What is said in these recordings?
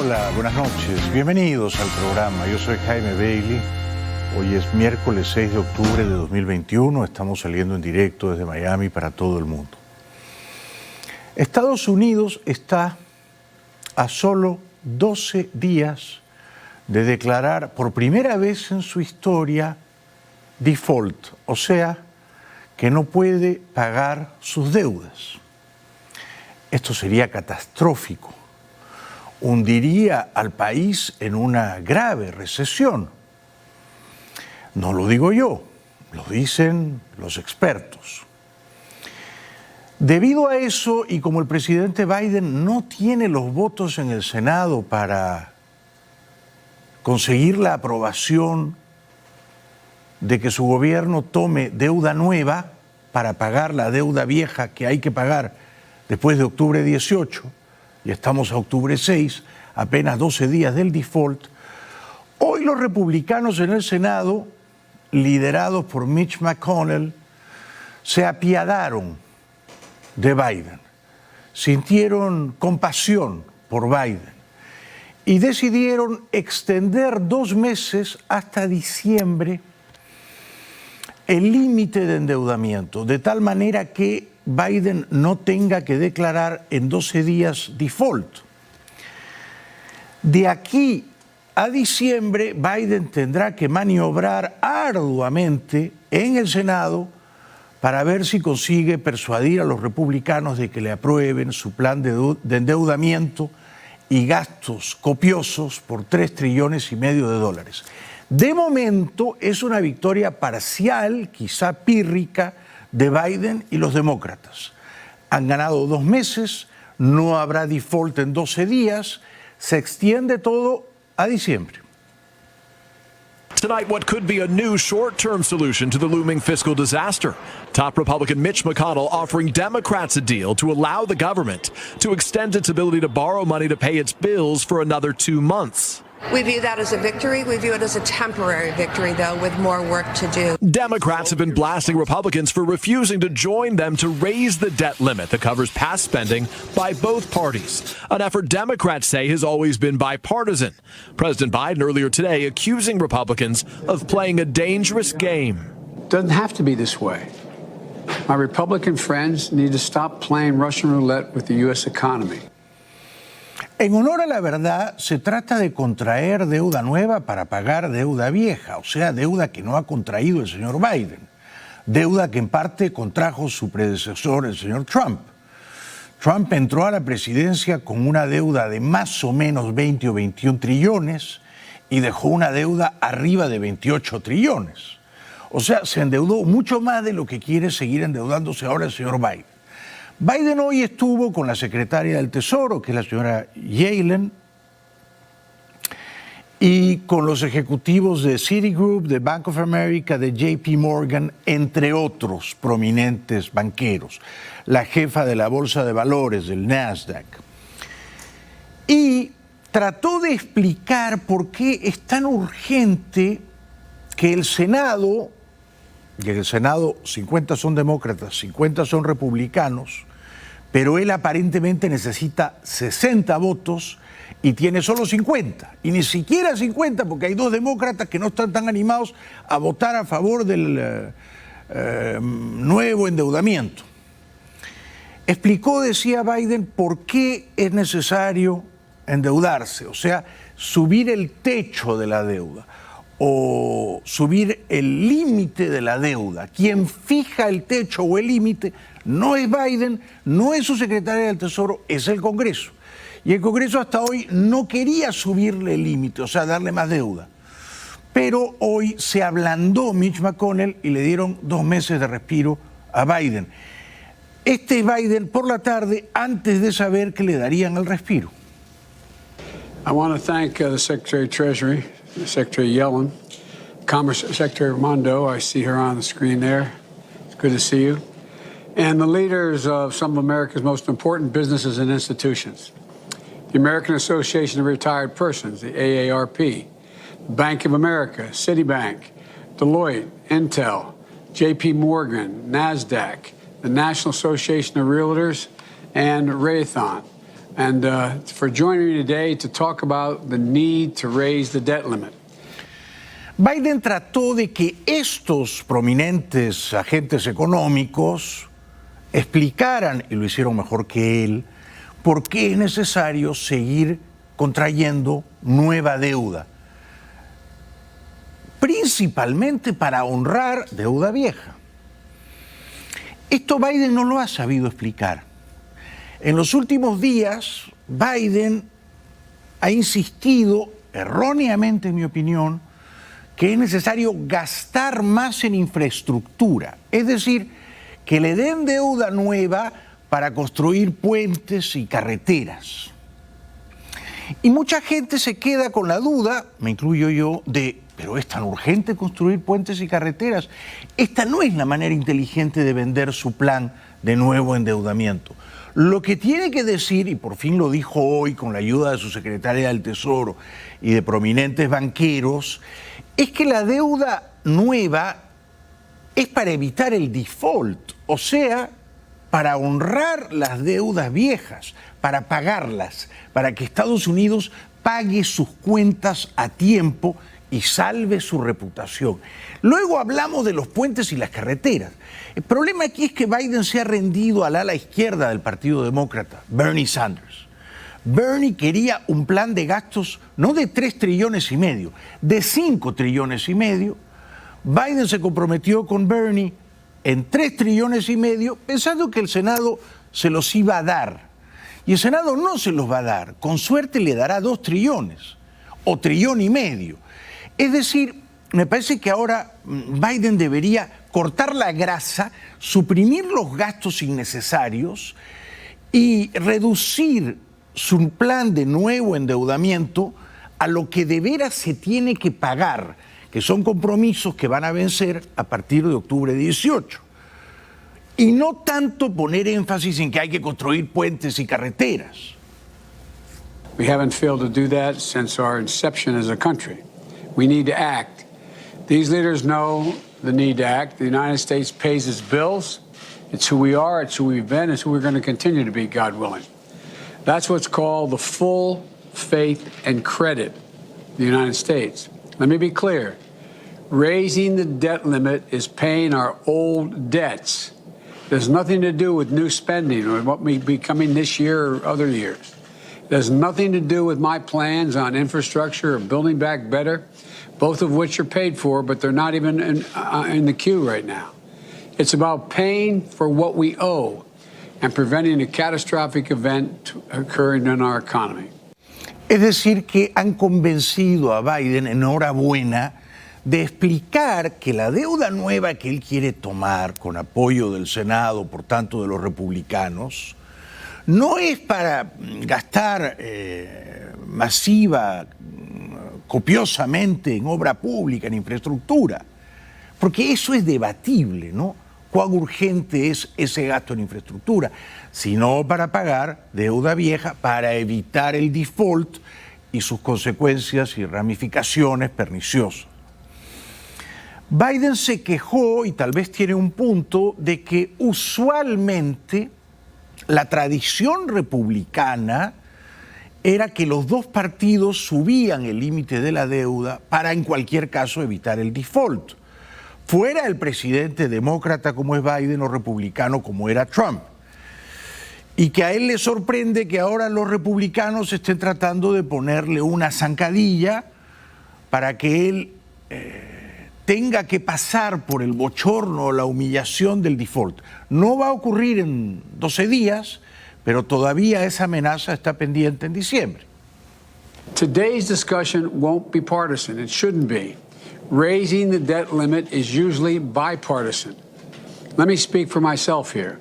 Hola, buenas noches. Bienvenidos al programa. Yo soy Jaime Bailey. Hoy es miércoles 6 de octubre de 2021. Estamos saliendo en directo desde Miami para todo el mundo. Estados Unidos está a solo 12 días de declarar por primera vez en su historia default, o sea, que no puede pagar sus deudas. Esto sería catastrófico. Hundiría al país en una grave recesión. No lo digo yo, lo dicen los expertos. Debido a eso, y como el presidente Biden no tiene los votos en el Senado para conseguir la aprobación de que su gobierno tome deuda nueva para pagar la deuda vieja que hay que pagar después de octubre 18, y estamos a octubre 6, apenas 12 días del default, hoy los republicanos en el Senado, liderados por Mitch McConnell, se apiadaron de Biden, sintieron compasión por Biden y decidieron extender 2 meses hasta diciembre el límite de endeudamiento, de tal manera que Biden no tenga que declarar en 12 días default. De aquí a diciembre, Biden tendrá que maniobrar arduamente en el Senado para ver si consigue persuadir a los republicanos de que le aprueben su plan de endeudamiento y gastos copiosos por $3,5 trillones. De momento es una victoria parcial, quizá pírrica, de Biden y los demócratas. Han ganado 2 meses, no habrá default en 12 días, se extiende todo a diciembre. Tonight, what could be a new short-term solution to the looming fiscal disaster. Top Republican Mitch McConnell offering Democrats a deal to allow the government to extend its ability to borrow money to pay its bills for another 2 months. We view that as a victory. We view it as a temporary victory, though, with more work to do. Democrats have been blasting Republicans for refusing to join them to raise the debt limit that covers past spending by both parties, an effort Democrats say has always been bipartisan. President Biden earlier today accusing Republicans of playing a dangerous game. Doesn't have to be this way. My Republican friends need to stop playing Russian roulette with the U.S. economy. En honor a la verdad, se trata de contraer deuda nueva para pagar deuda vieja, o sea, deuda que no ha contraído el señor Biden, deuda que en parte contrajo su predecesor, el señor Trump. Trump entró a la presidencia con una deuda de más o menos 20 o 21 trillones y dejó una deuda arriba de 28 trillones. O sea, se endeudó mucho más de lo que quiere seguir endeudándose ahora el señor Biden. Biden hoy estuvo con la secretaria del Tesoro, que es la señora Yellen, y con los ejecutivos de Citigroup, de Bank of America, de JP Morgan, entre otros prominentes banqueros, la jefa de la Bolsa de Valores, del Nasdaq. Y trató de explicar por qué es tan urgente que el Senado, y en el Senado 50 son demócratas, 50 son republicanos, pero él aparentemente necesita 60 votos y tiene solo 50, y ni siquiera 50 porque hay 2 demócratas que no están tan animados a votar a favor del nuevo endeudamiento. Explicó, decía Biden, por qué es necesario endeudarse, o sea, subir el techo de la deuda o subir el límite de la deuda. Quien fija el techo o el límite no es Biden, no es su secretaria del Tesoro, es el Congreso. Y el Congreso hasta hoy no quería subirle el límite, o sea, darle más deuda. Pero hoy se ablandó Mitch McConnell y le dieron 2 meses de respiro a Biden. Este es Biden por la tarde, antes de saber que le darían el respiro. I want to thank the Secretary of Treasury, Secretary Yellen, Commerce Secretary Raimondo. I see her on the screen there. It's good to see you. And the leaders of some of America's most important businesses and institutions. The American Association of Retired Persons, the AARP, Bank of America, Citibank, Deloitte, Intel, JP Morgan, NASDAQ, the National Association of Realtors, and Raytheon. and for joining me today to talk about the need to raise the debt limit. Biden trató de que estos prominentes agentes económicos explicaran, y lo hicieron mejor que él, por qué es necesario seguir contrayendo nueva deuda, principalmente para honrar deuda vieja. Esto Biden no lo ha sabido explicar. En los últimos días, Biden ha insistido, erróneamente en mi opinión, que es necesario gastar más en infraestructura, es decir, que le den deuda nueva para construir puentes y carreteras. Y mucha gente se queda con la duda, me incluyo yo, ¿pero es tan urgente construir puentes y carreteras? Esta no es la manera inteligente de vender su plan de nuevo endeudamiento. Lo que tiene que decir, y por fin lo dijo hoy con la ayuda de su secretaria del Tesoro y de prominentes banqueros, es que la deuda nueva es para evitar el default, o sea, para honrar las deudas viejas, para pagarlas, para que Estados Unidos pague sus cuentas a tiempo y salve su reputación. Luego hablamos de los puentes y las carreteras. El problema aquí es que Biden se ha rendido al ala izquierda del Partido Demócrata, Bernie Sanders. Bernie quería un plan de gastos no de 3,5 trillones, de 5,5 trillones. Biden se comprometió con Bernie en 3,5 trillones, pensando que el Senado se los iba a dar. Y el Senado no se los va a dar, con suerte le dará 2 trillones o 1,5 trillones. Es decir, me parece que ahora Biden debería cortar la grasa, suprimir los gastos innecesarios y reducir su plan de nuevo endeudamiento a lo que de veras se tiene que pagar, que son compromisos que van a vencer a partir de octubre 18. Y no tanto poner énfasis en que hay que construir puentes y carreteras. We haven't failed to do that since our inception as a country. We need to act. These leaders know the need to act. The United States pays its bills. It's who we are, it's who we've been, it's who we're going to continue to be, God willing. That's what's called the full faith and credit of the United States. Let me be clear. Raising the debt limit is paying our old debts. There's nothing to do with new spending or what may be coming this year or other years. There's nothing to do with my plans on infrastructure or building back better, both of which are paid for, but they're not even in the queue right now. It's about paying for what we owe and preventing a catastrophic event occurring in our economy. Es decir, que han convencido a Biden, enhorabuena, de explicar que la deuda nueva que él quiere tomar con apoyo del Senado, por tanto de los republicanos, no es para gastar copiosamente en obra pública, en infraestructura, porque eso es debatible, ¿no? Cuán urgente es ese gasto en infraestructura, sino para pagar deuda vieja, para evitar el default y sus consecuencias y ramificaciones perniciosas. Biden se quejó, y tal vez tiene un punto, de que usualmente la tradición republicana era que los dos partidos subían el límite de la deuda para en cualquier caso evitar el default. Fuera el presidente demócrata como es Biden o republicano como era Trump. Y que a él le sorprende que ahora los republicanos estén tratando de ponerle una zancadilla para que él tenga que pasar por el bochorno o la humillación del default. No va a ocurrir en 12 días, pero todavía esa amenaza está pendiente en diciembre. Today's discussion won't be partisan. It shouldn't be. Raising the debt limit is usually bipartisan. Let me speak for myself here.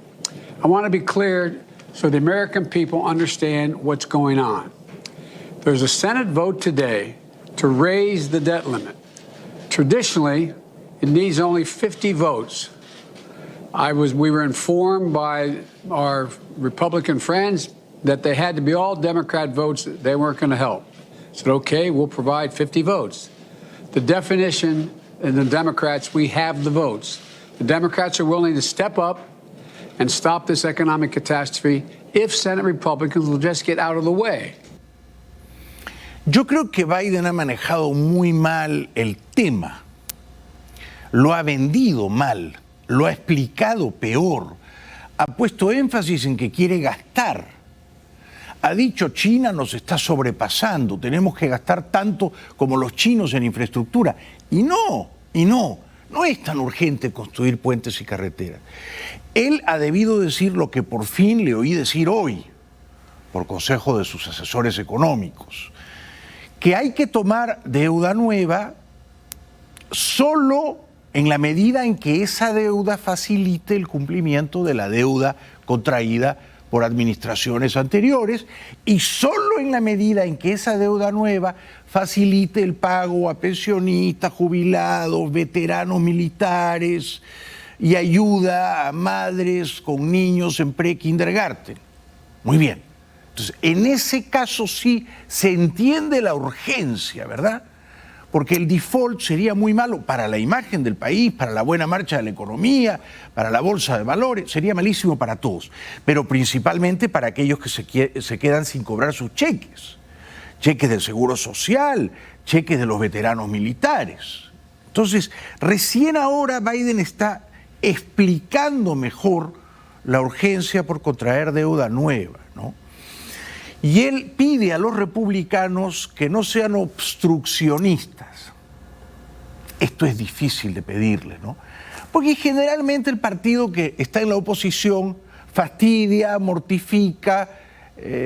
I want to be clear so the American people understand what's going on. There's a Senate vote today to raise the debt limit. Traditionally, it needs only 50 votes. We were informed by our Republican friends that they had to be all Democrat votes. They weren't going to help. I said, okay, we'll provide 50 votes. The definition in the Democrats, we have the votes. The Democrats are willing to step up and stop this economic catastrophe if Senate Republicans will just get out of the way. Yo creo que Biden ha manejado muy mal el tema, lo ha vendido mal, lo ha explicado peor, ha puesto énfasis en que quiere gastar. Ha dicho China nos está sobrepasando, tenemos que gastar tanto como los chinos en infraestructura. Y no es tan urgente construir puentes y carreteras. Él ha debido decir lo que por fin le oí decir hoy, por consejo de sus asesores económicos, que hay que tomar deuda nueva solo en la medida en que esa deuda facilite el cumplimiento de la deuda contraída por administraciones anteriores y solo en la medida en que esa deuda nueva facilite el pago a pensionistas, jubilados, veteranos militares y ayuda a madres con niños en pre-kindergarten. Muy bien. Entonces, en ese caso sí se entiende la urgencia, ¿verdad? Porque el default sería muy malo para la imagen del país, para la buena marcha de la economía, para la bolsa de valores, sería malísimo para todos, pero principalmente para aquellos que se quedan sin cobrar sus cheques del Seguro Social, cheques de los veteranos militares. Entonces, recién ahora Biden está explicando mejor la urgencia por contraer deuda nueva, ¿no? Y él pide a los republicanos que no sean obstruccionistas. Esto es difícil de pedirles, ¿no? Porque generalmente el partido que está en la oposición fastidia, mortifica,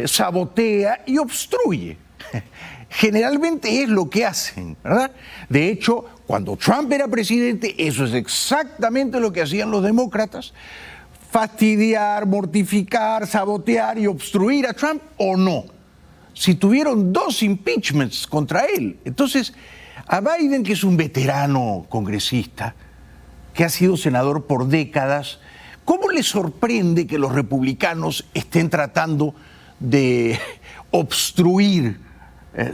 sabotea y obstruye. Generalmente es lo que hacen, ¿verdad? De hecho, cuando Trump era presidente, eso es exactamente lo que hacían los demócratas. Fastidiar, mortificar, sabotear y obstruir a Trump o no. Si tuvieron 2 impeachments contra él. Entonces, a Biden, que es un veterano congresista, que ha sido senador por décadas, ¿cómo le sorprende que los republicanos estén tratando de obstruir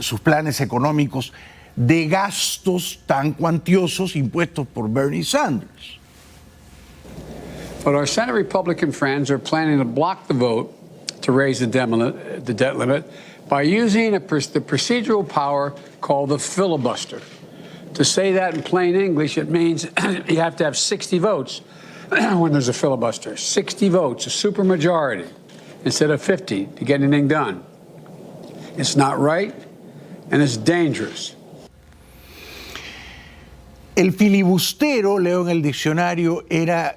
sus planes económicos de gastos tan cuantiosos impuestos por Bernie Sanders? But our Senate Republican friends are planning to block the vote to raise the debt limit by using the procedural power called the filibuster. To say that in plain English, it means you have to have 60 votes when there's a filibuster. 60 votes, a supermajority, instead of 50 to get anything done. It's not right, and it's dangerous. El filibustero, leo en el diccionario, era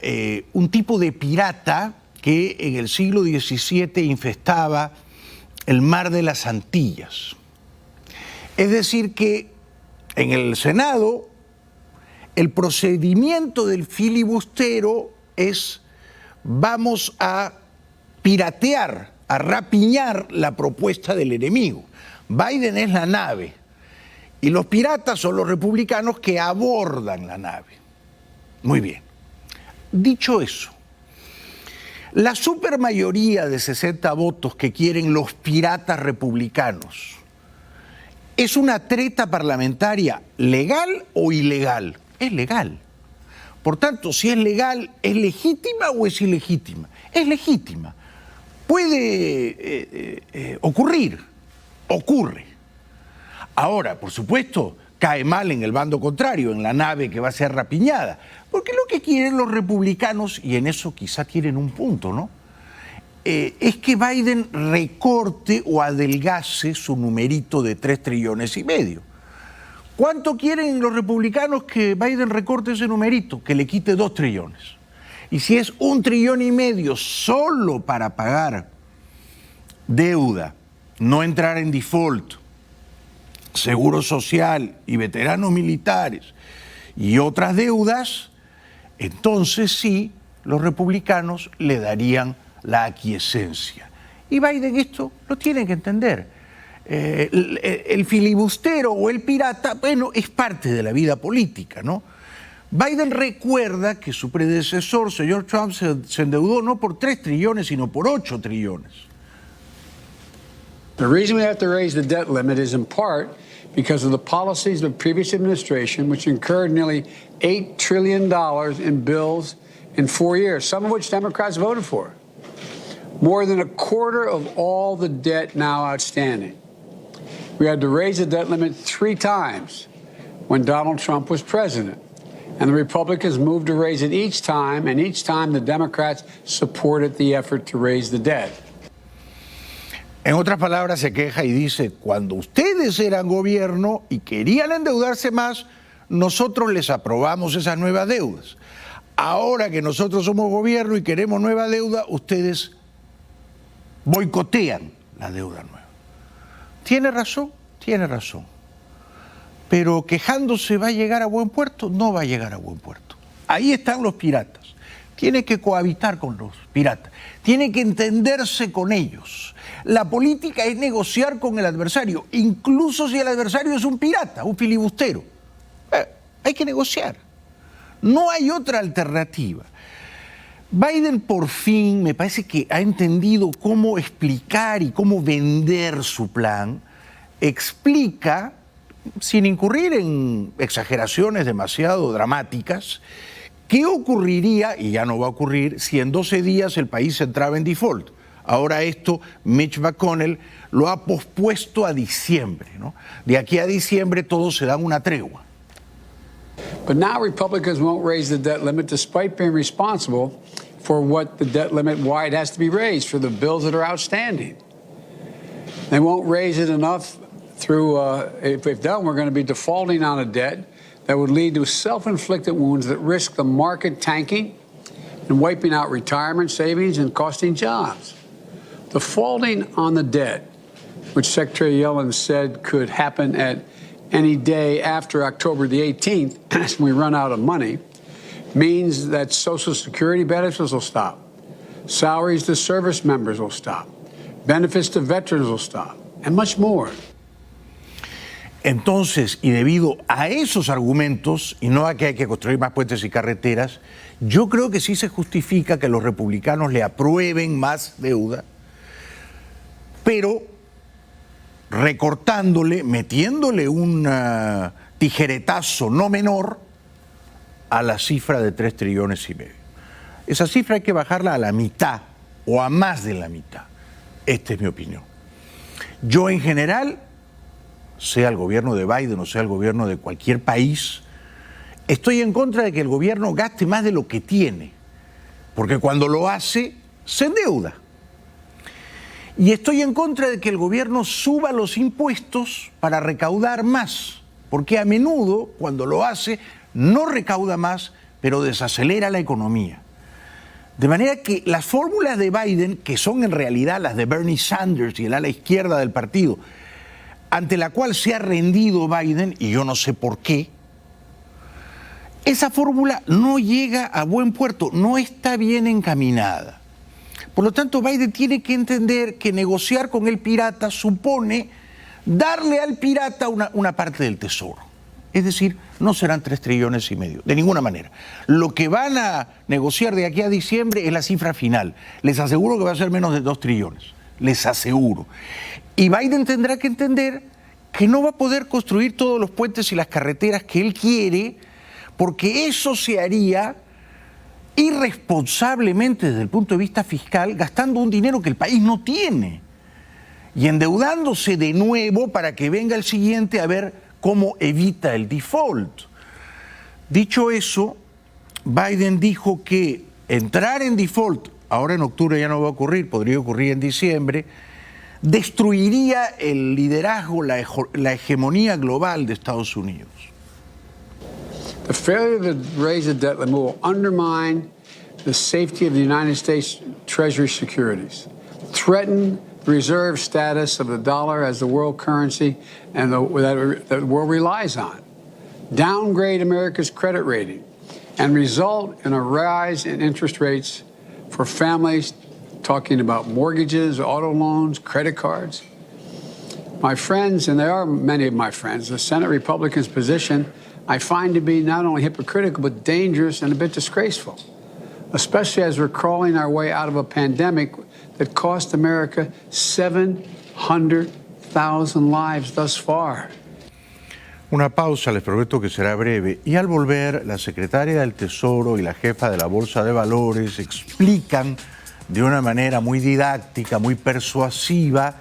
un tipo de pirata que en el siglo XVII infestaba el mar de las Antillas. Es decir que en el Senado el procedimiento del filibustero es vamos a piratear, a rapiñar la propuesta del enemigo. Biden es la nave. Y los piratas son los republicanos que abordan la nave. Muy bien. Dicho eso, la supermayoría de 60 votos que quieren los piratas republicanos, ¿es una treta parlamentaria legal o ilegal? Es legal. Por tanto, si es legal, ¿es legítima o es ilegítima? Es legítima. Puede ocurrir, ocurre. Ahora, por supuesto, cae mal en el bando contrario, en la nave que va a ser rapiñada, porque lo que quieren los republicanos, y en eso quizá tienen un punto, ¿no? Es que Biden recorte o adelgace su numerito de 3,5 trillones. ¿Cuánto quieren los republicanos que Biden recorte ese numerito? Que le quite 2 trillones. Y si es 1,5 trillones solo para pagar deuda, no entrar en default, Seguro Social y veteranos militares y otras deudas, entonces sí, los republicanos le darían la aquiescencia. Y Biden esto lo tiene que entender. El filibustero o el pirata, bueno, es parte de la vida política, ¿no? Biden recuerda que su predecesor, señor Trump, se endeudó no por 3 trillones, sino por 8 trillones. The reason we have to raise the debt limit is in part because of the policies of the previous administration, which incurred nearly $8 trillion in bills in 4 years, some of which Democrats voted for. more than a quarter of all the debt now outstanding. We had to raise the debt limit 3 times when Donald Trump was president. And the Republicans moved to raise it each time, and each time the Democrats supported the effort to raise the debt. En otras palabras, se queja y dice, cuando ustedes eran gobierno y querían endeudarse más, nosotros les aprobamos esas nuevas deudas. Ahora que nosotros somos gobierno y queremos nueva deuda, ustedes boicotean la deuda nueva. ¿Tiene razón? Tiene razón. Pero quejándose va a llegar a buen puerto, no va a llegar a buen puerto. Ahí están los piratas. Tiene que cohabitar con los piratas, tiene que entenderse con ellos. La política es negociar con el adversario, incluso si el adversario es un pirata, un filibustero. Hay que negociar. No hay otra alternativa. Biden por fin me parece que ha entendido cómo explicar y cómo vender su plan. Explica, sin incurrir en exageraciones demasiado dramáticas, qué ocurriría, y ya no va a ocurrir, si en 12 días el país entraba en default. Ahora esto, Mitch McConnell lo ha pospuesto a diciembre, ¿no? De aquí a diciembre todos se dan una tregua. But now Republicans won't raise the debt limit despite being responsible for what the debt limit, why it has to be raised for the bills that are outstanding. They won't raise it enough through, if done, we're going to be defaulting on a debt that would lead to self-inflicted wounds that risk the market tanking and wiping out retirement savings and costing jobs. Defaulting on the debt, which Secretary Yellen said could happen at any day after October the 18th, when we run out of money, means that Social Security benefits will stop, salaries to service members will stop, benefits to veterans will stop, and much more. Entonces, y debido a esos argumentos, y no a que hay que construir más puentes y carreteras, yo creo que sí se justifica que los republicanos le aprueben más deuda, pero recortándole, metiéndole un tijeretazo no menor a la cifra de 3,5 trillones. Esa cifra hay que bajarla a la mitad o a más de la mitad. Esta es mi opinión. Yo en general, sea el gobierno de Biden o sea el gobierno de cualquier país, estoy en contra de que el gobierno gaste más de lo que tiene, porque cuando lo hace, se endeuda. Y estoy en contra de que el gobierno suba los impuestos para recaudar más, porque a menudo, cuando lo hace, no recauda más, pero desacelera la economía. De manera que las fórmulas de Biden, que son en realidad las de Bernie Sanders y el ala izquierda del partido, ante la cual se ha rendido Biden, y yo no sé por qué, esa fórmula no llega a buen puerto, no está bien encaminada. Por lo tanto, Biden tiene que entender que negociar con el pirata supone darle al pirata una parte del tesoro. Es decir, no serán 3,5 trillones, de ninguna manera. Lo que van a negociar de aquí a diciembre es la cifra final. Les aseguro que va a ser menos de 2 trillones, les aseguro. Y Biden tendrá que entender que no va a poder construir todos los puentes y las carreteras que él quiere, porque eso se haría irresponsablemente desde el punto de vista fiscal, gastando un dinero que el país no tiene y endeudándose de nuevo para que venga el siguiente a ver cómo evita el default. Dicho eso, Biden dijo que entrar en default, ahora en octubre ya no va a ocurrir, podría ocurrir en diciembre, destruiría el liderazgo, la hegemonía global de Estados Unidos. The failure to raise the debt limit will undermine the safety of the United States Treasury securities, threaten the reserve status of the dollar as the world currency and that the world relies on, downgrade America's credit rating, and result in a rise in interest rates for families talking about mortgages, auto loans, credit cards. My friends, and there are many of my friends, the Senate Republicans' position I find to be not only hypocritical, but dangerous and a bit disgraceful, especially as we're crawling our way out of a pandemic that cost America 700,000 lives thus far. Una pausa, les prometo que será breve. Y al volver, la secretaria del Tesoro y la jefa de la Bolsa de Valores explican de una manera muy didáctica, muy persuasiva,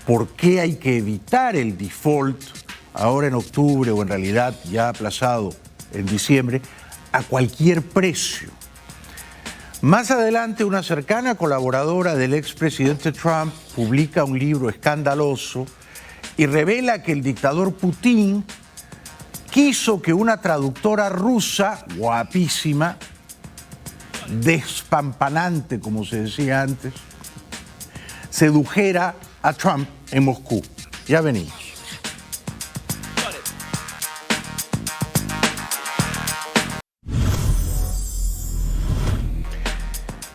por qué hay que evitar el default ahora en octubre o en realidad ya aplazado en diciembre a cualquier precio. Más adelante, una cercana colaboradora del expresidente Trump publica un libro escandaloso y revela que el dictador Putin quiso que una traductora rusa, guapísima, despampanante, como se decía antes, sedujera a Trump en Moscú. Ya venimos.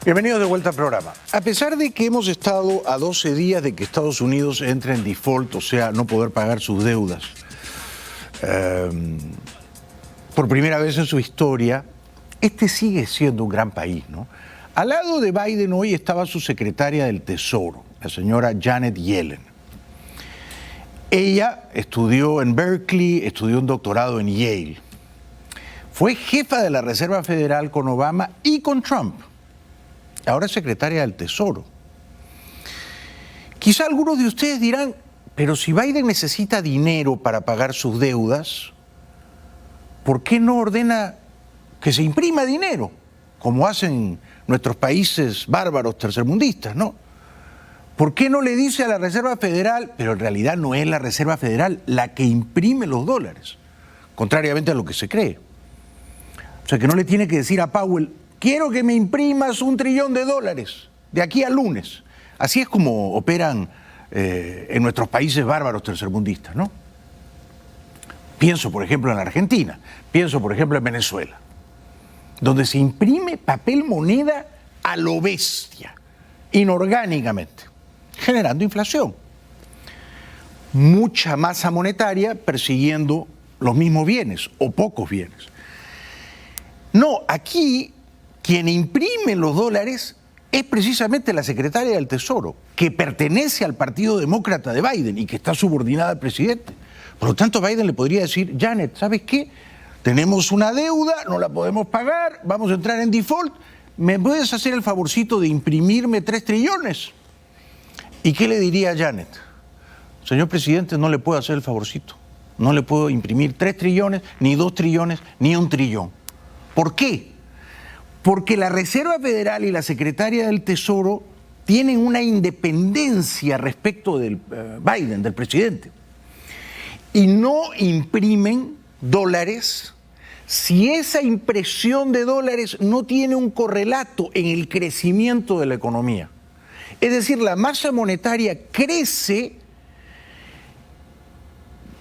Bienvenidos de vuelta al programa. A pesar de que hemos estado a 12 días de que Estados Unidos entre en default, o sea, no poder pagar sus deudas, por primera vez en su historia, este sigue siendo un gran país, ¿no? Al lado de Biden hoy estaba su secretaria del Tesoro, la señora Janet Yellen. Ella estudió en Berkeley, estudió un doctorado en Yale. Fue jefa de la Reserva Federal con Obama y con Trump. Ahora es secretaria del Tesoro. Quizá algunos de ustedes dirán, pero si Biden necesita dinero para pagar sus deudas, ¿por qué no ordena que se imprima dinero, como hacen nuestros países bárbaros tercermundistas, ¿no? ¿Por qué no le dice a la Reserva Federal, pero en realidad no es la Reserva Federal la que imprime los dólares, contrariamente a lo que se cree? O sea, que no le tiene que decir a Powell, quiero que me imprimas $1 trillón de aquí al lunes. Así es como operan en nuestros países bárbaros tercermundistas, ¿no? Pienso, por ejemplo, en la Argentina, pienso, por ejemplo, en Venezuela, donde se imprime papel moneda a lo bestia, inorgánicamente, generando inflación. Mucha masa monetaria persiguiendo los mismos bienes o pocos bienes. No, aquí quien imprime los dólares es precisamente la secretaria del Tesoro, que pertenece al Partido Demócrata de Biden y que está subordinada al presidente. Por lo tanto, Biden le podría decir, Janet, ¿sabes qué? Tenemos una deuda, no la podemos pagar, vamos a entrar en default, ¿me puedes hacer el favorcito de imprimirme 3 trillones? ¿Y qué le diría a Janet? Señor presidente, no le puedo hacer el favorcito. No le puedo imprimir 3 trillones, ni 2 trillones, ni 1 trillón. ¿Por qué? Porque la Reserva Federal y la Secretaria del Tesoro tienen una independencia respecto del Biden, del presidente. Y no imprimen dólares si esa impresión de dólares no tiene un correlato en el crecimiento de la economía. Es decir, la masa monetaria crece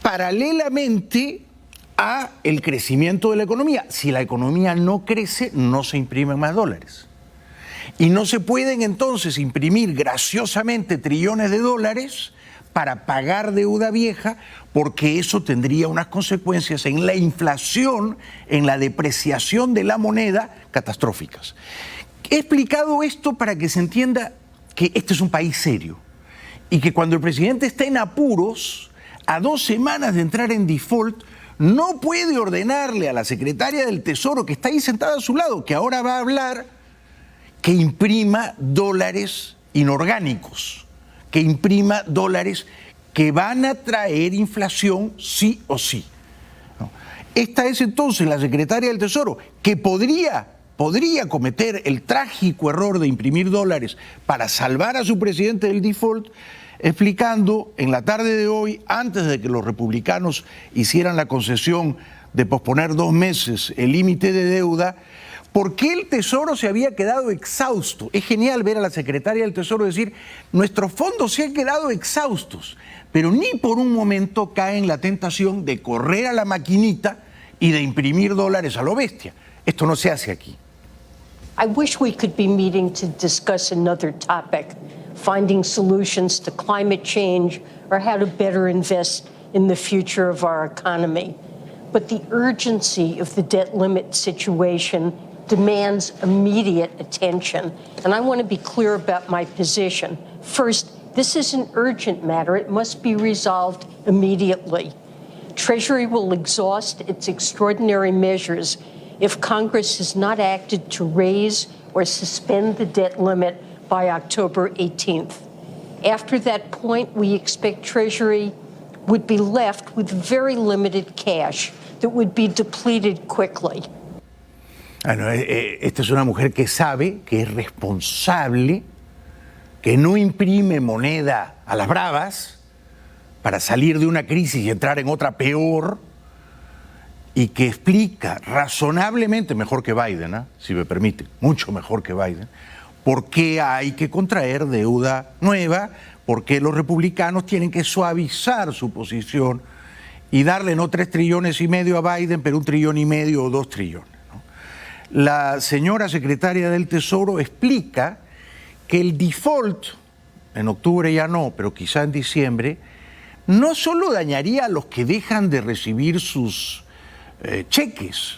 paralelamente a el crecimiento de la economía. Si la economía no crece, no se imprimen más dólares. Y no se pueden entonces imprimir graciosamente trillones de dólares para pagar deuda vieja, porque eso tendría unas consecuencias en la inflación, en la depreciación de la moneda, catastróficas. He explicado esto para que se entienda que este es un país serio y que cuando el presidente está en apuros, a 2 semanas de entrar en default, no puede ordenarle a la secretaria del Tesoro, que está ahí sentada a su lado, que ahora va a hablar, que imprima dólares inorgánicos, que imprima dólares que van a traer inflación sí o sí. ¿No? Esta es entonces la secretaria del Tesoro, que podría cometer el trágico error de imprimir dólares para salvar a su presidente del default, explicando en la tarde de hoy, antes de que los republicanos hicieran la concesión de posponer 2 meses el límite de deuda, por qué el Tesoro se había quedado exhausto. Es genial ver a la secretaria del Tesoro decir, nuestros fondos se han quedado exhaustos, pero ni por un momento cae en la tentación de correr a la maquinita y de imprimir dólares a lo bestia. Esto no se hace aquí. I wish we could be meeting to discuss another topic, finding solutions to climate change or how to better invest in the future of our economy. But the urgency of the debt limit situation demands immediate attention. And I want to be clear about my position. First, this is an urgent matter. It must be resolved immediately. Treasury will exhaust its extraordinary measures if Congress has not acted to raise or suspend the debt limit by October 18th. After that point, we expect Treasury would be left with very limited cash that would be depleted quickly. Bueno, esta es una mujer que sabe, que es responsable, que no imprime moneda a las bravas para salir de una crisis y entrar en otra peor, y que explica razonablemente, mejor que Biden, si me permite, mucho mejor que Biden, por qué hay que contraer deuda nueva, por qué los republicanos tienen que suavizar su posición y darle no 3,5 trillones a Biden, pero 1,5 trillones o 2 trillones. ¿no? La señora secretaria del Tesoro explica que el default, en octubre ya no, pero quizá en diciembre, no solo dañaría a los que dejan de recibir sus cheques,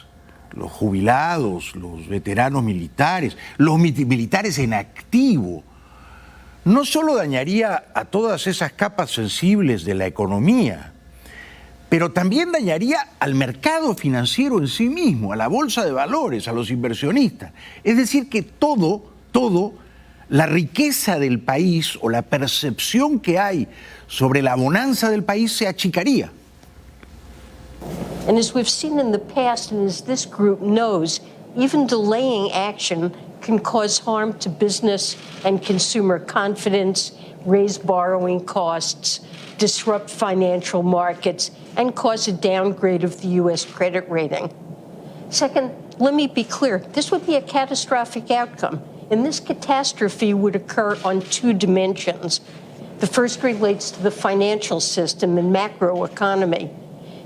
los jubilados, los veteranos militares, los militares en activo, no solo dañaría a todas esas capas sensibles de la economía, pero también dañaría al mercado financiero en sí mismo, a la bolsa de valores, a los inversionistas. Es decir, que todo, la riqueza del país o la percepción que hay sobre la bonanza del país se achicaría. And as we've seen in the past, and as this group knows, even delaying action can cause harm to business and consumer confidence, raise borrowing costs, disrupt financial markets, and cause a downgrade of the U.S. credit rating. Second, let me be clear, this would be a catastrophic outcome, and this catastrophe would occur on 2 dimensions. The first relates to the financial system and macroeconomy.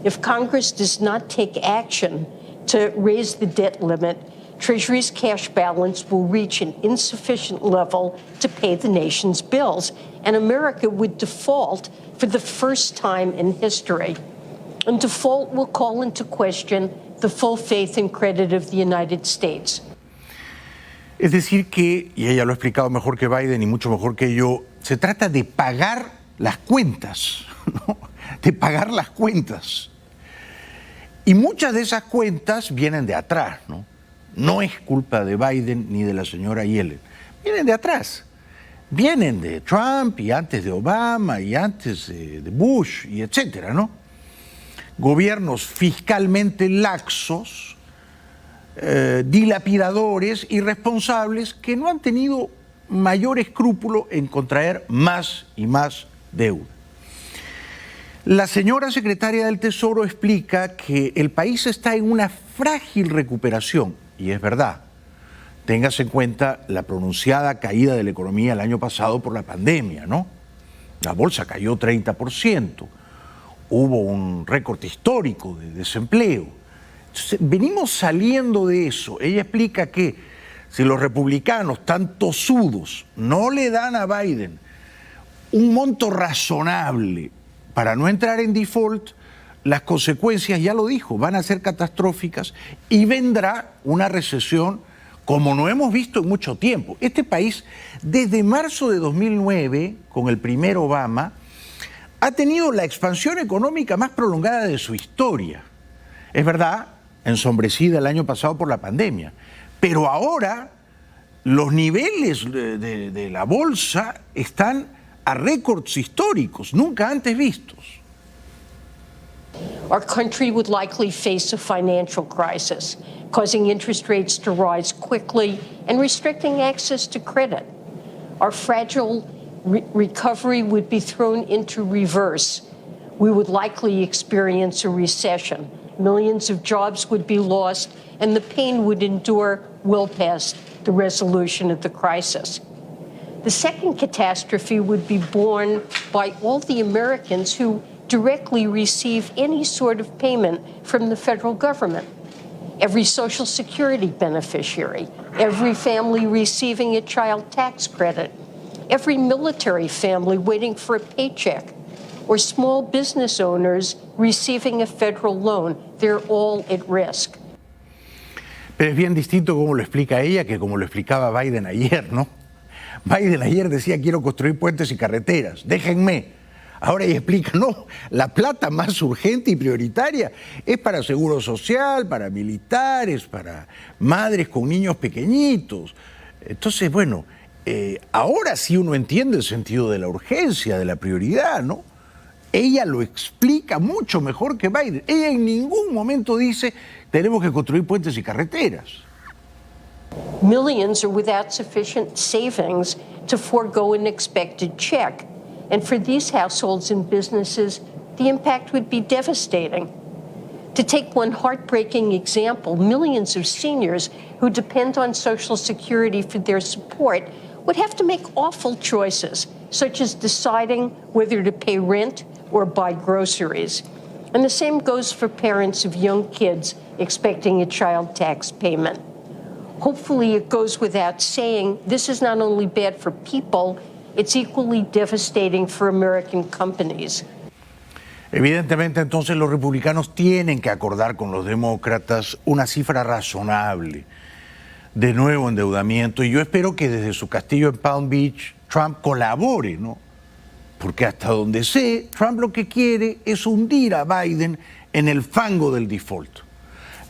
If Congress does not take action to raise the debt limit, Treasury's cash balance will reach an insufficient level to pay the nation's bills, and America would default for the first time in history. And default will call into question the full faith and credit of the United States. Es decir que, y ella lo ha explicado mejor que Biden y mucho mejor que yo, se trata de pagar las cuentas, ¿no? De pagar las cuentas. Y muchas de esas cuentas vienen de atrás, ¿no? No es culpa de Biden ni de la señora Yellen. Vienen de atrás. Vienen de Trump y antes de Obama y antes de Bush y etcétera, ¿no? Gobiernos fiscalmente laxos, dilapidadores, irresponsables, que no han tenido mayor escrúpulo en contraer más y más deuda. La señora secretaria del Tesoro explica que el país está en una frágil recuperación, y es verdad. Téngase en cuenta la pronunciada caída de la economía el año pasado por la pandemia, ¿no? La bolsa cayó 30%, hubo un récord histórico de desempleo. Entonces, venimos saliendo de eso. Ella explica que si los republicanos tan tosudos no le dan a Biden un monto razonable para no entrar en default, las consecuencias, ya lo dijo, van a ser catastróficas y vendrá una recesión como no hemos visto en mucho tiempo. Este país, desde marzo de 2009, con el primer Obama, ha tenido la expansión económica más prolongada de su historia. Es verdad, ensombrecida el año pasado por la pandemia, pero ahora los niveles de la bolsa están a récords históricos, nunca antes vistos. Our country would likely face a financial crisis, causing interest rates to rise quickly and restricting access to credit. Our fragile recovery would be thrown into reverse. We would likely experience a recession. Millions of jobs would be lost, and the pain would endure well past the resolution of the crisis. The second catastrophe would be borne by all the Americans who directly receive any sort of payment from the federal government. Every Social Security beneficiary, every family receiving a child tax credit, every military family waiting for a paycheck, or small business owners receiving a federal loan, they're all at risk. Pero es bien distinto como lo explica ella que como lo explicaba Biden ayer, ¿no? Biden ayer decía, quiero construir puentes y carreteras, déjenme. Ahora ella explica, no, la plata más urgente y prioritaria es para seguro social, para militares, para madres con niños pequeñitos. Entonces, bueno, ahora sí uno entiende el sentido de la urgencia, de la prioridad, ¿no? Ella lo explica mucho mejor que Biden. Ella en ningún momento dice tenemos que construir puentes y carreteras. Millions are without sufficient savings to forego an expected check. And for these households and businesses, the impact would be devastating. To take one heartbreaking example, millions of seniors who depend on Social Security for their support would have to make awful choices, such as deciding whether to pay rent or buy groceries. And the same goes for parents of young kids expecting a child tax payment. Hopefully, it goes without saying, this is not only bad for people, it's equally devastating for American companies. Evidentemente, entonces, los republicanos tienen que acordar con los demócratas una cifra razonable de nuevo endeudamiento. Y yo espero que desde su castillo en Palm Beach, Trump colabore, ¿no? Porque hasta donde sé, Trump lo que quiere es hundir a Biden en el fango del default.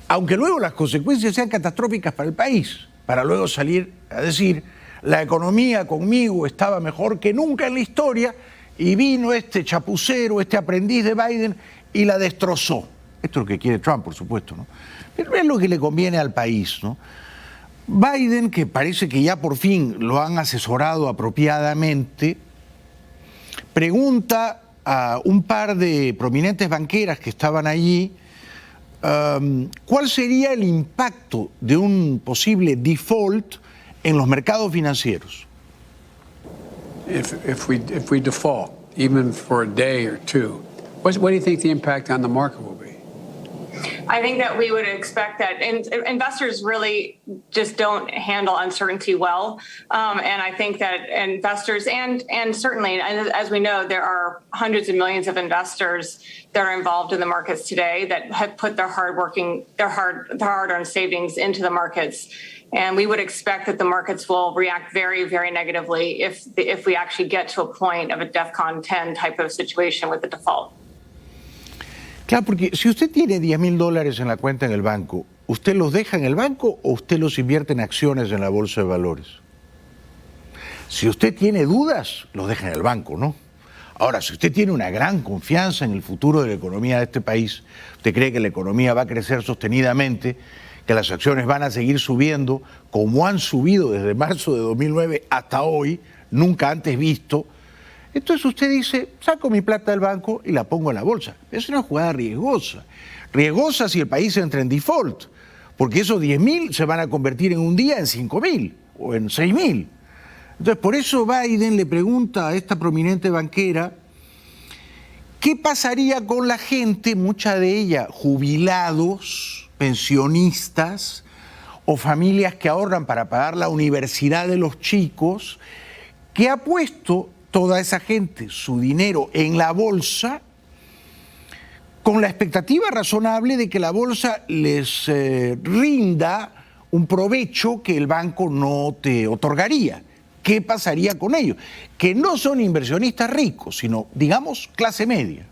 Aunque luego las consecuencias sean catastróficas para el país, para luego salir a decir, la economía conmigo estaba mejor que nunca en la historia y vino este chapucero, este aprendiz de Biden y la destrozó. Esto es lo que quiere Trump, por supuesto, ¿no? Pero es lo que le conviene al país, ¿no? Biden, que parece que ya por fin lo han asesorado apropiadamente, pregunta a un par de prominentes banqueras que estaban allí cuál sería el impacto de un posible default en los mercados financieros. If we default, even for a day or two, what do you think the impact on the market will be? I think that we would expect that investors really just don't handle uncertainty well. And I think that investors and certainly, as we know, there are hundreds of millions of investors that are involved in the markets today that have put their hard-earned savings into the markets. And we would expect that the markets will react very, very negatively if we actually get to a point of a DEFCON 10 type of situation with the default. Claro, porque si usted tiene $10,000 en la cuenta en el banco, ¿usted los deja en el banco o usted los invierte en acciones en la bolsa de valores? Si usted tiene dudas, los deja en el banco, ¿no? Ahora, si usted tiene una gran confianza en el futuro de la economía de este país, usted cree que la economía va a crecer sostenidamente, que las acciones van a seguir subiendo, como han subido desde marzo de 2009 hasta hoy, nunca antes visto. Entonces usted dice, saco mi plata del banco y la pongo en la bolsa. Es una jugada riesgosa. Riesgosa si el país entra en default, porque esos 10.000 se van a convertir en un día en 5.000 o en 6.000. Entonces por eso Biden le pregunta a esta prominente banquera, ¿qué pasaría con la gente, mucha de ella jubilados, pensionistas o familias que ahorran para pagar la universidad de los chicos, que ha puesto toda esa gente su dinero en la bolsa con la expectativa razonable de que la bolsa les rinda un provecho que el banco no te otorgaría? ¿Qué pasaría con ellos? Que no son inversionistas ricos, sino, digamos, clase media.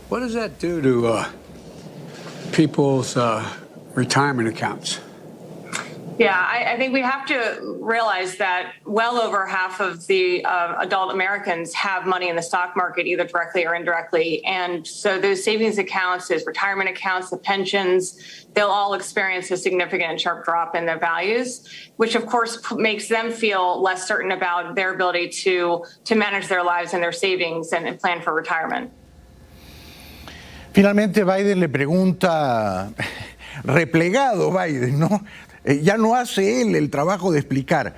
What does that do to people's retirement accounts? Yeah, I think we have to realize that well over half of the adult Americans have money in the stock market, either directly or indirectly. And so those savings accounts, those retirement accounts, the pensions, they'll all experience a significant and sharp drop in their values, which of course makes them feel less certain about their ability to manage their lives and their savings and plan for retirement. Finalmente Biden le pregunta, replegado Biden, ¿no? Ya no hace él el trabajo de explicar,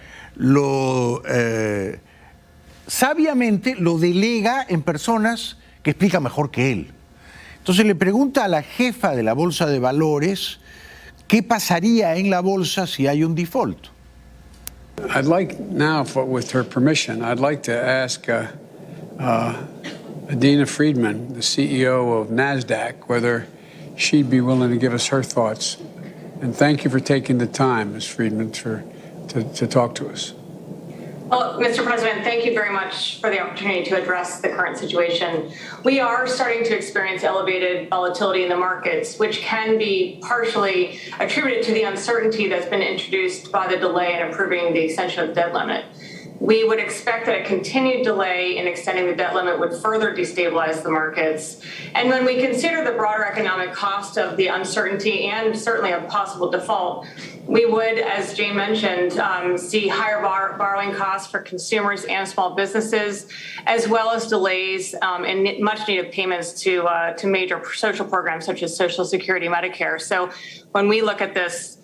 sabiamente lo delega en personas que explican mejor que él. Entonces le pregunta a la jefa de la Bolsa de Valores qué pasaría en la bolsa si hay un default. I'd like now, with her permission, I'd like to ask Adena Friedman, the CEO of NASDAQ, whether she'd be willing to give us her thoughts. And thank you for taking the time, Ms. Friedman, to talk to us. Well, Mr. President, thank you very much for the opportunity to address the current situation. We are starting to experience elevated volatility in the markets, which can be partially attributed to the uncertainty that's been introduced by the delay in approving the extension of the debt limit. We would expect that a continued delay in extending the debt limit would further destabilize the markets. And when we consider the broader economic cost of the uncertainty and certainly a possible default, we would, as Jane mentioned, see higher borrowing costs for consumers and small businesses, as well as delays in much-needed payments to major social programs such as Social Security, Medicare. So when we look at this,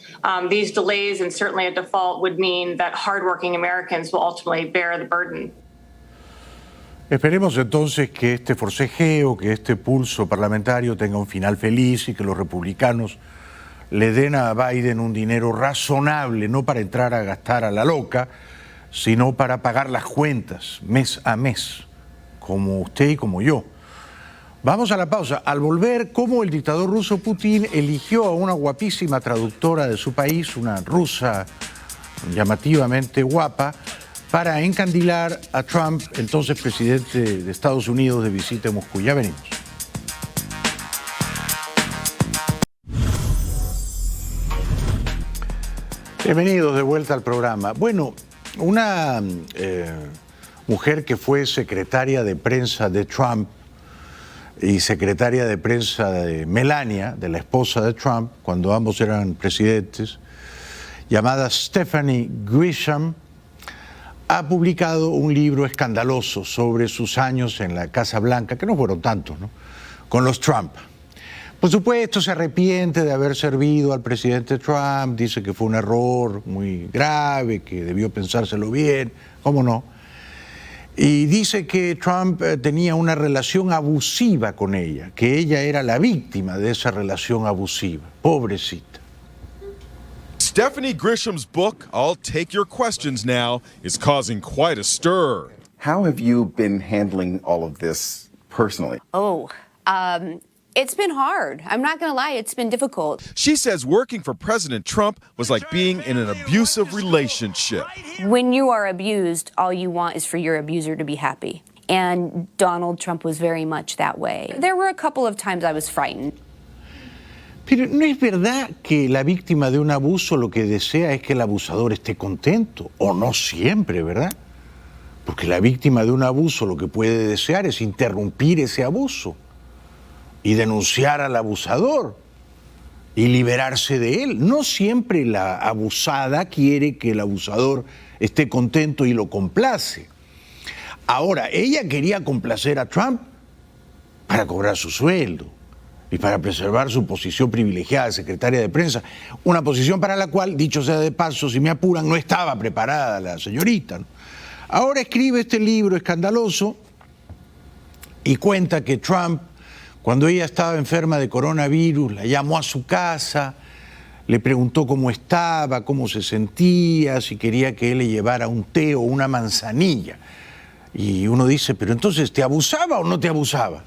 these delays and certainly a default would mean that hardworking Americans will ultimately bear the burden. Esperemos entonces que este forcejeo, que este pulso parlamentario tenga un final feliz y que los republicanos le den a Biden un dinero razonable, no para entrar a gastar a la loca, sino para pagar las cuentas mes a mes, como usted y como yo. Vamos a la pausa. Al volver, cómo el dictador ruso Putin eligió a una guapísima traductora de su país, una rusa llamativamente guapa, para encandilar a Trump, entonces presidente de Estados Unidos, de visita en Moscú. Ya venimos. Bienvenidos de vuelta al programa. Bueno, una mujer que fue secretaria de prensa de Trump y secretaria de prensa de Melania, de la esposa de Trump, cuando ambos eran presidentes, llamada Stephanie Grisham, ha publicado un libro escandaloso sobre sus años en la Casa Blanca, que no fueron tantos, ¿no?, con los Trump. Por supuesto, se arrepiente de haber servido al presidente Trump, dice que fue un error muy grave, que debió pensárselo bien, ¿cómo no? Y dice que Trump tenía una relación abusiva con ella, que ella era la víctima de esa relación abusiva. Pobrecita. Stephanie Grisham's book, I'll Take Your Questions Now, is causing quite a stir. How have you been handling all of this personally? It's been hard. I'm not going to lie, it's been difficult. She says working for President Trump was like being in an abusive relationship. When you are abused, all you want is for your abuser to be happy. And Donald Trump was very much that way. There were a couple of times I was frightened. Pero ¿no es verdad que la víctima de un abuso lo que desea es que el abusador esté contento? O no siempre, ¿verdad? Porque la víctima de un abuso lo que puede desear es interrumpir ese abuso y denunciar al abusador y liberarse de él. No siempre la abusada quiere que el abusador esté contento y lo complace. Ahora, ella quería complacer a Trump para cobrar su sueldo y para preservar su posición privilegiada de secretaria de prensa, una posición para la cual, dicho sea de paso, si me apuran, no estaba preparada la señorita, ¿no? Ahora escribe este libro escandaloso y cuenta que Trump, cuando ella estaba enferma de coronavirus, la llamó a su casa, le preguntó cómo estaba, cómo se sentía, si quería que él le llevara un té o una manzanilla. Y uno dice, pero entonces, ¿te abusaba o no te abusaba?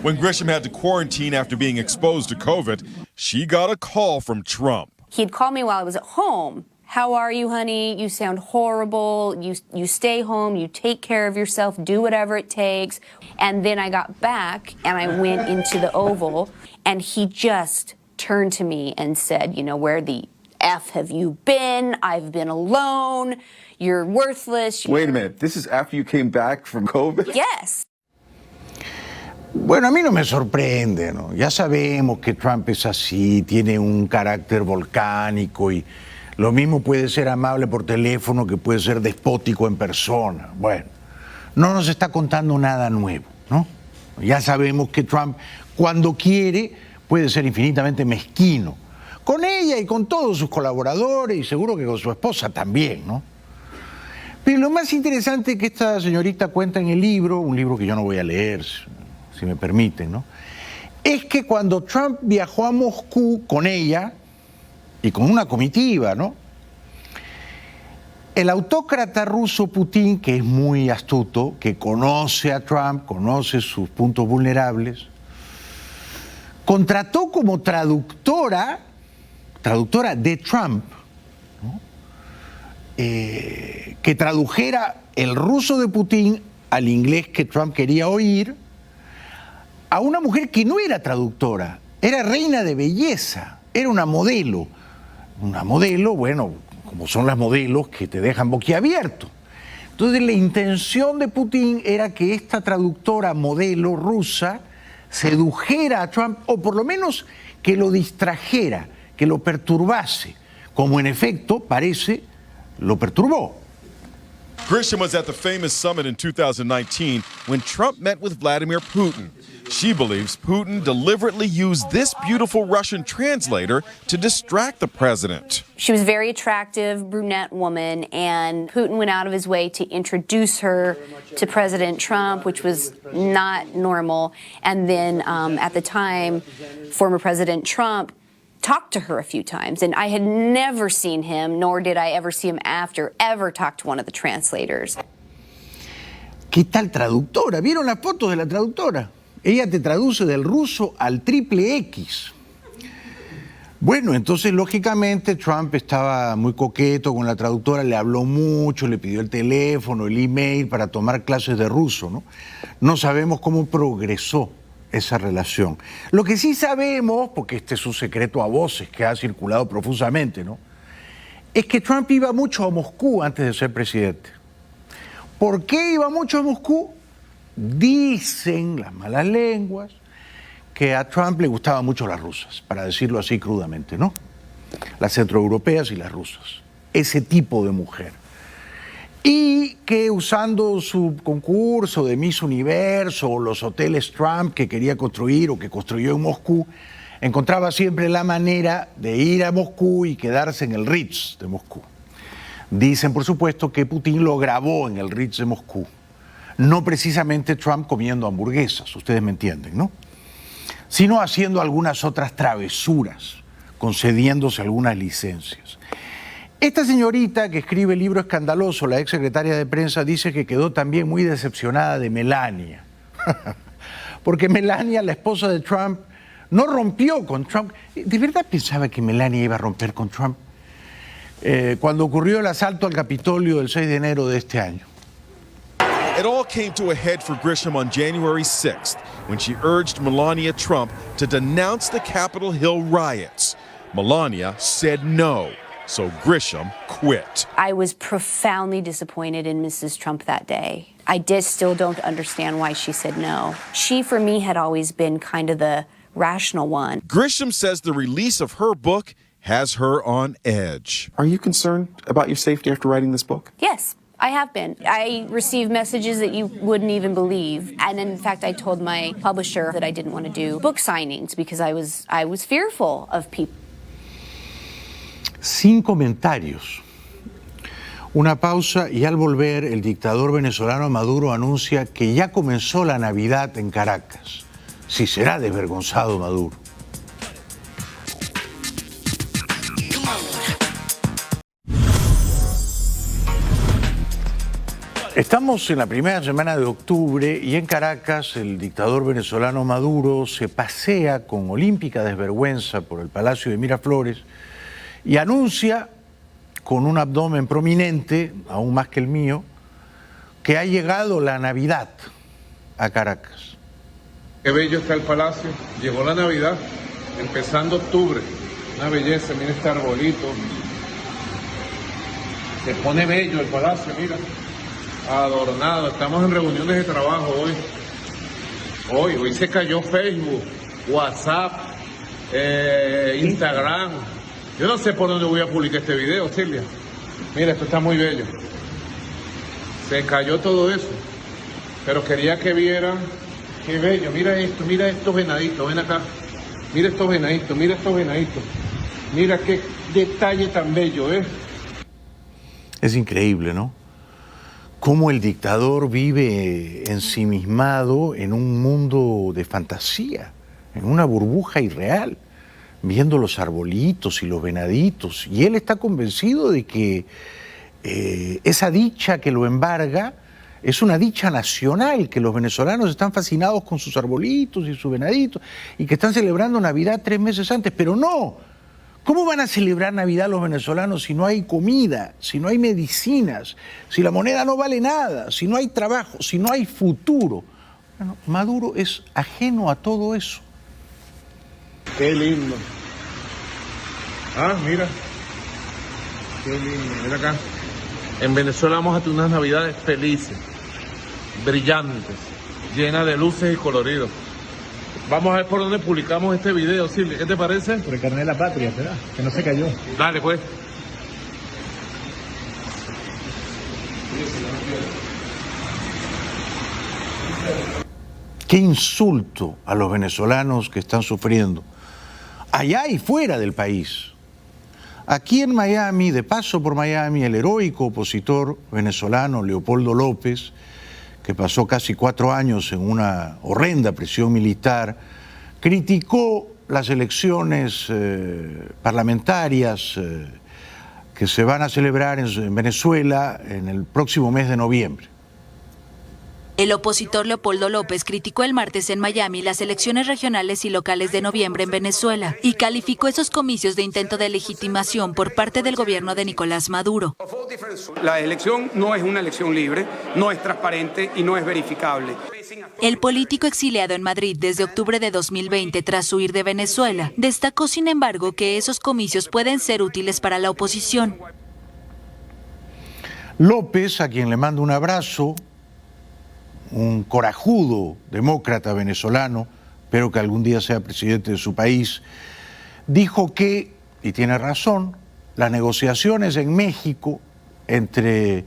When Grisham had to quarantine after being exposed to COVID, she got a call from Trump. He'd call me while I was at home. How are you, honey? You sound horrible. You stay home, you take care of yourself, do whatever it takes. And then I got back and I went into the Oval and he just turned to me and said, you know, where the F have you been? I've been alone. You're worthless. Wait a minute, this is after you came back from COVID? Yes. Bueno, a mí no me sorprende, ¿no? Ya sabemos que Trump es así, tiene un carácter volcánico y lo mismo puede ser amable por teléfono que puede ser despótico en persona. Bueno, no nos está contando nada nuevo, ¿no? Ya sabemos que Trump, cuando quiere, puede ser infinitamente mezquino. Con ella y con todos sus colaboradores y seguro que con su esposa también, ¿no? Pero lo más interesante que esta señorita cuenta en el libro, un libro que yo no voy a leer, si me permiten, ¿no?, es que cuando Trump viajó a Moscú con ella y con una comitiva, ¿no?, el autócrata ruso Putin, que es muy astuto, que conoce a Trump, conoce sus puntos vulnerables, contrató como traductora de Trump, ¿no?, que tradujera el ruso de Putin al inglés que Trump quería oír, a una mujer que no era traductora, era reina de belleza, era una modelo. Una modelo, bueno, como son las modelos que te dejan boquiabierto. Entonces la intención de Putin era que esta traductora modelo rusa sedujera a Trump, o por lo menos que lo distrajera, que lo perturbase, como en efecto parece lo perturbó. Grisham was at the famous summit in 2019 when Trump met with Vladimir Putin. She believes Putin deliberately used this beautiful Russian translator to distract the president. She was a very attractive brunette woman, and Putin went out of his way to introduce her to President Trump, which was not normal. And then at the time, former President Trump talked to her a few times, and I had never seen him, nor did I ever see him after, ever talk to one of the translators. ¿Qué tal traductora? ¿Vieron las fotos de la traductora? Ella te traduce del ruso al triple X. Bueno, entonces lógicamente Trump estaba muy coqueto con la traductora, le habló mucho, le pidió el teléfono, el email para tomar clases de ruso, ¿no? No sabemos cómo progresó esa relación. Lo que sí sabemos, porque este es un secreto a voces que ha circulado profusamente, ¿no?, es que Trump iba mucho a Moscú antes de ser presidente. ¿Por qué iba mucho a Moscú? Dicen las malas lenguas que a Trump le gustaban mucho las rusas, para decirlo así crudamente, ¿no? Las centroeuropeas y las rusas. Ese tipo de mujer. Y que usando su concurso de Miss Universo o los hoteles Trump que quería construir o que construyó en Moscú, encontraba siempre la manera de ir a Moscú y quedarse en el Ritz de Moscú. Dicen, por supuesto, que Putin lo grabó en el Ritz de Moscú. No precisamente Trump comiendo hamburguesas, ustedes me entienden, ¿no?, sino haciendo algunas otras travesuras, concediéndose algunas licencias. Esta señorita que escribe el libro escandaloso, la ex secretaria de prensa, dice que quedó también muy decepcionada de Melania. Porque Melania, la esposa de Trump, no rompió con Trump. ¿De verdad pensaba que Melania iba a romper con Trump? Cuando ocurrió el asalto al Capitolio del 6 de enero de este año. It all came to a head for Grisham on January 6th when she urged Melania Trump to denounce the Capitol Hill riots. Melania said no. So Grisham quit. I was profoundly disappointed in Mrs. Trump that day. I still don't understand why she said no. She, for me, had always been kind of the rational one. Grisham says the release of her book has her on edge. Are you concerned about your safety after writing this book? Yes, I have been. I received messages that you wouldn't even believe. And in fact, I told my publisher that I didn't want to do book signings because I was fearful of people. Sin comentarios. Una pausa y al volver el dictador venezolano Maduro anuncia que ya comenzó la Navidad en Caracas. Si será desvergonzado Maduro. Estamos en la primera semana de octubre y en Caracas el dictador venezolano Maduro se pasea con olímpica desvergüenza por el Palacio de Miraflores y anuncia, con un abdomen prominente, aún más que el mío, que ha llegado la Navidad a Caracas. Qué bello está el palacio, llegó la Navidad, empezando octubre, una belleza, mira este arbolito, se pone bello el palacio, mira, adornado, estamos en reuniones de trabajo hoy se cayó Facebook, WhatsApp, Instagram. Yo no sé por dónde voy a publicar este video, Silvia. Mira, esto está muy bello. Se cayó todo eso. Pero quería que vieran qué bello. Mira esto, mira estos venaditos. Ven acá. Mira estos venaditos, mira estos venaditos. Mira qué detalle tan bello, ¿eh? Es increíble, ¿no? Cómo el dictador vive ensimismado en un mundo de fantasía, en una burbuja irreal, viendo los arbolitos y los venaditos, y él está convencido de que esa dicha que lo embarga es una dicha nacional, que los venezolanos están fascinados con sus arbolitos y sus venaditos, y que están celebrando Navidad 3 meses antes, pero no, ¿Cómo van a celebrar Navidad los venezolanos si no hay comida, si no hay medicinas, si la moneda no vale nada, si no hay trabajo, si no hay futuro? Bueno, Maduro es ajeno a todo eso. Qué lindo. Ah, mira. Qué lindo. Mira acá. En Venezuela vamos a tener unas Navidades felices, brillantes, llenas de luces y coloridos. Vamos a ver por dónde publicamos este video, Silvia. ¿Qué te parece? Por el carnet de la patria, ¿verdad? Que no se cayó. Dale, pues. Qué insulto a los venezolanos que están sufriendo, allá y fuera del país. Aquí en Miami, de paso por Miami, el heroico opositor venezolano Leopoldo López, que pasó casi 4 años en una horrenda prisión militar, criticó las elecciones parlamentarias que se van a celebrar en Venezuela en el próximo mes de noviembre. El opositor Leopoldo López criticó el martes en Miami las elecciones regionales y locales de noviembre en Venezuela y calificó esos comicios de intento de legitimación por parte del gobierno de Nicolás Maduro. La elección no es una elección libre, no es transparente y no es verificable. El político exiliado en Madrid desde octubre de 2020 tras huir de Venezuela destacó, sin embargo, que esos comicios pueden ser útiles para la oposición. López, a quien le mando un abrazo, un corajudo demócrata venezolano, espero que algún día sea presidente de su país, dijo que, y tiene razón, las negociaciones en México entre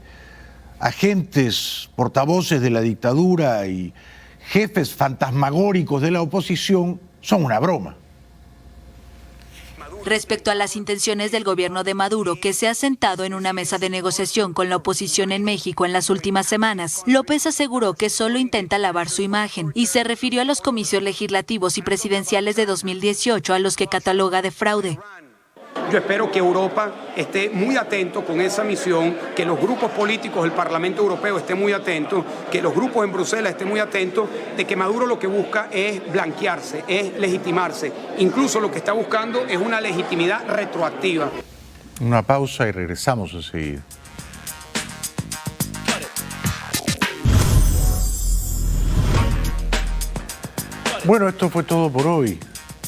agentes portavoces de la dictadura y jefes fantasmagóricos de la oposición son una broma. Respecto a las intenciones del gobierno de Maduro, que se ha sentado en una mesa de negociación con la oposición en México en las últimas semanas, López aseguró que solo intenta lavar su imagen y se refirió a los comicios legislativos y presidenciales de 2018 a los que cataloga de fraude. Yo espero que Europa esté muy atento con esa misión, que los grupos políticos del Parlamento Europeo estén muy atentos, que los grupos en Bruselas estén muy atentos de que Maduro lo que busca es blanquearse, es legitimarse. Incluso lo que está buscando es una legitimidad retroactiva. Una pausa y regresamos enseguida. Bueno, esto fue todo por hoy.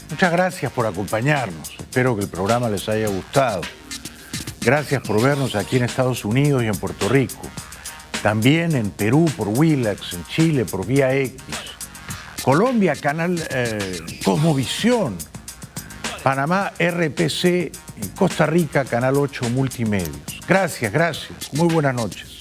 Muchas gracias por acompañarnos. Espero que el programa les haya gustado. Gracias por vernos aquí en Estados Unidos y en Puerto Rico. También en Perú por Willax, en Chile por Vía X. Colombia, canal Cosmovisión. Panamá, RPC. En Costa Rica, Canal 8 Multimedios. Gracias, gracias. Muy buenas noches.